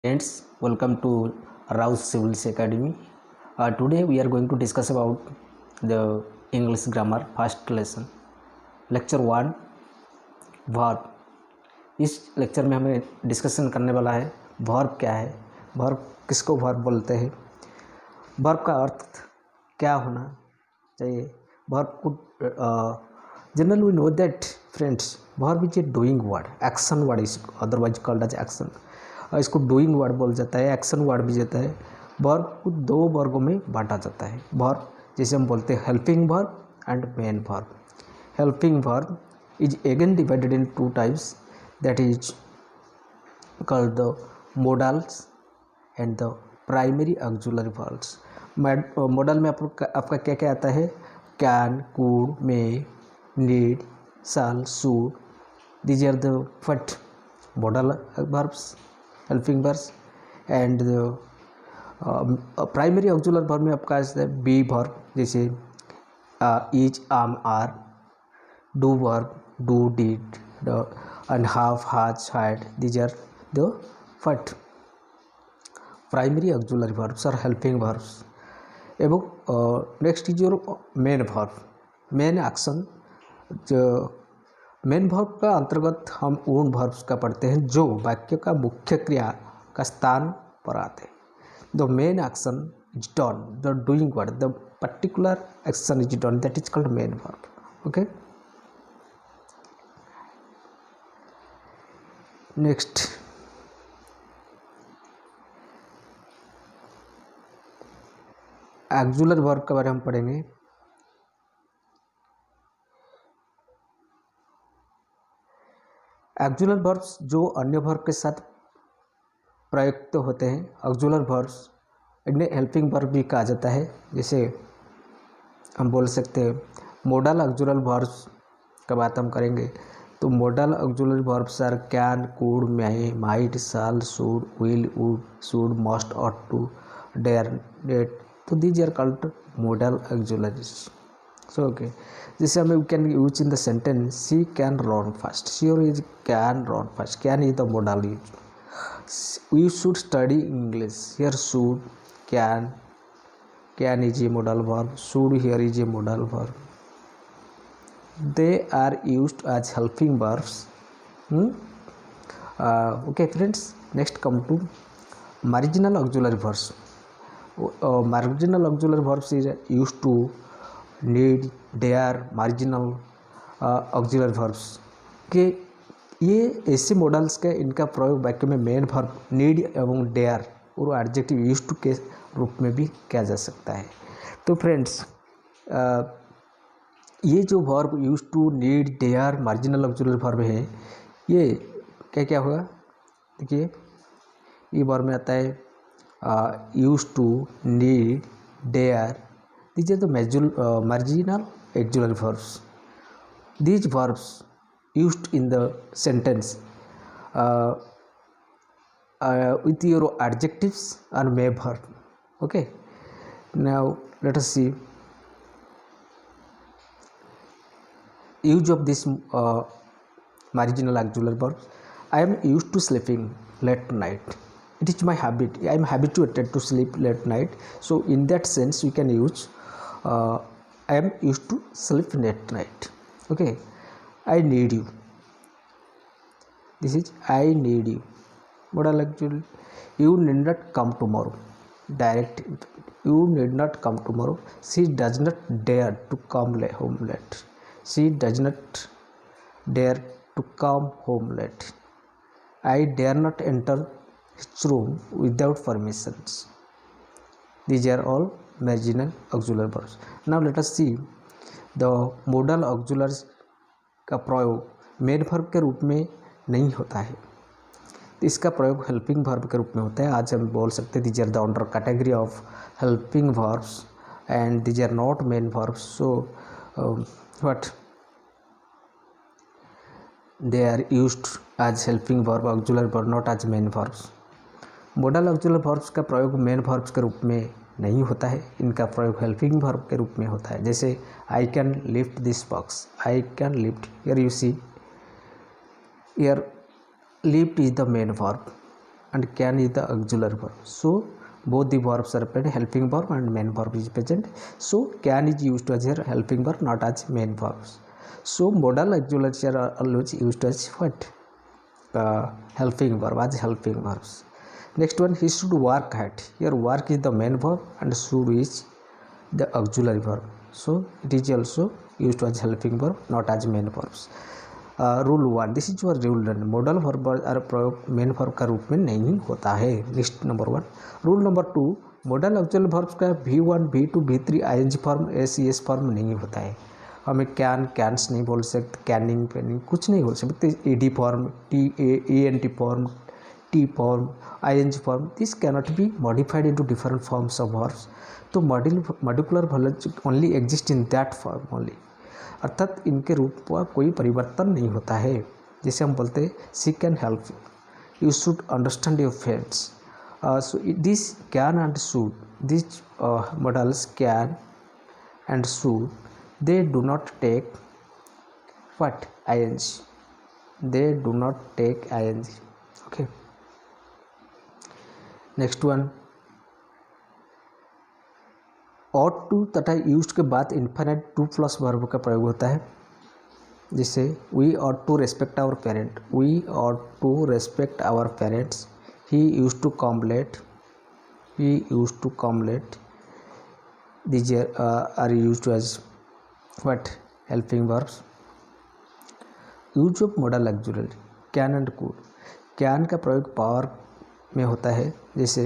Friends, welcome to Rouse Civils Academy. Today we are going to discuss about the English grammar first lesson. Lecture 1 verb. इस lecture में हमें discussion करने वाला है verb क्या है, वर्ब किसको वर्ब बोलते हैं, वर्ब का अर्थ क्या होना चाहिए. वर्ब को generally we know that friends verb is a doing word, action word is otherwise called as action. इसको डूइंग वर्ड बोल जाता है, एक्शन वर्ड भी जाता है. वर्ब को दो वर्गों में बांटा जाता है. वर्ब जैसे हम बोलते हैं helping verb and main verb. Helping verb is again divided in two types, that is called the modals and the primary auxiliary verbs. Model में आपका क्या क्या आता है? Can, could, may, need, shall, should. these are the what modal verbs, helping verbs. and the primary auxiliary verb में आपका आता है बी verb, जैसे इज, आम, are. do verb, do, did, and have, has, had. These are the what primary auxiliary verbs or helping verbs. এবং next is your main verb, main action. जो main verb का अंतर्गत हम उन verbs का पढ़ते हैं जो वाक्य का मुख्य क्रिया का स्थान पर आते हैं. The main action is done, the doing word, the particular action is done, that is called main verb. Okay. Next auxiliary verb के बारे में पढ़ेंगे. ऑक्सिलरी वर्ब्स जो अन्य वर्ब के साथ प्रयुक्त होते हैं, ऑक्सिलरी वर्ब्स इन्हें हेल्पिंग वर्ब भी कहा जाता है. जैसे हम बोल सकते हैं मोडल ऑक्सिलरी वर्ब्स का बात हम करेंगे तो modal auxiliary verbs are can, could, may, might, shall, should, will, would, should, must, ought to, dare, date. तो these are called modal auxiliaries. So okay. जैसे हमें we can use in the sentence she can run fast. She और is can run fast. Can is the modal use. We should study English. Here should, can is a modal verb. Should here is a modal verb. They are used as helping verbs. Okay friends, next come to marginal auxiliary verbs. Marginal auxiliary verbs is used to need, dare, marginal auxiliary verbs के ये ऐसे models के इनका प्रयोग वाक्य में main verb, need एवं dare और एडजेक्टिव यूज्ड टू के रूप में भी किया जा सकता है. तो फ्रेंड्स ये जो verb use to, need, dare, marginal auxiliary verb है, ये क्या क्या होगा? देखिए ये वर्ब में आता है use to, need, dare. These are the marginal auxiliary verbs. These verbs used in the sentence with your adjectives and may verb. Okay, now let us see use of this marginal auxiliary verb. I am used to sleeping late night. It is my habit. I am habituated to sleep late night. So in that sense we can use I am used to sleep late night. Okay. I need you. This is I need you. Modal auxiliary. You need not come tomorrow. Direct. You need not come tomorrow. She does not dare to come home late. She does not dare to come home late. I dare not enter his room without permissions. These are all marginal auxiliary verbs. Now let us see the modal auxiliaries का प्रयोग main verb के रूप में नहीं होता है, इसका प्रयोग हेल्पिंग वर्ब के रूप में होता है. आज हम बोल सकते हैं these are the under category of helping verbs and these are not main verbs. So what they are used as helping verb, auxiliary verb, not as main verbs. modal auxiliary verbs का प्रयोग main verbs के रूप में नहीं होता है, इनका प्रयोग हेल्पिंग वर्ब के रूप में होता है. जैसे I can lift this box. I can lift. Here you see, here lift is the main verb. and can is the auxiliary verb. So both the verbs are present, helping verb and main verb is present. So can is used as a helping verb, not as main verbs. So modal auxiliaries are always used as what? Helping verb, as helping verbs. Next one, he should work hard. Here work is the main verb and should is the auxiliary verb. So it is also used as helping verb, not as main verbs. Rule 1, this is your rule 1, modal verb और प्रयोग main verb का रूप में नहीं होता है. List number 1. Rule number 2, model auxiliary verbs का V1, V2, V3 ING form, S form नहीं होता है. हमें कैन्स नहीं बोल सकते, कैनिंग पेनिंग कुछ नहीं बोल सकते. ED form, T form, T form, ING form, this cannot be modified into different forms of verbs. तो modular verb only exist in that form only, अर्थात इनके रूप का कोई परिवर्तन नहीं होता है. जैसे हम बोलते हैं she can help you should understand your friends. So this can and should, this models can and should, they do not take what? ing. They do not take ing. Okay. Next one, ought to तथा used के बाद infinite to plus verb का प्रयोग होता है. जिससे we ought to respect our parent, we ought to respect our parents. He used to come late, he used to come late. These are used as what? Helping verbs. Use of model auxiliary, can and could. Can का प्रयोग power में होता है, जैसे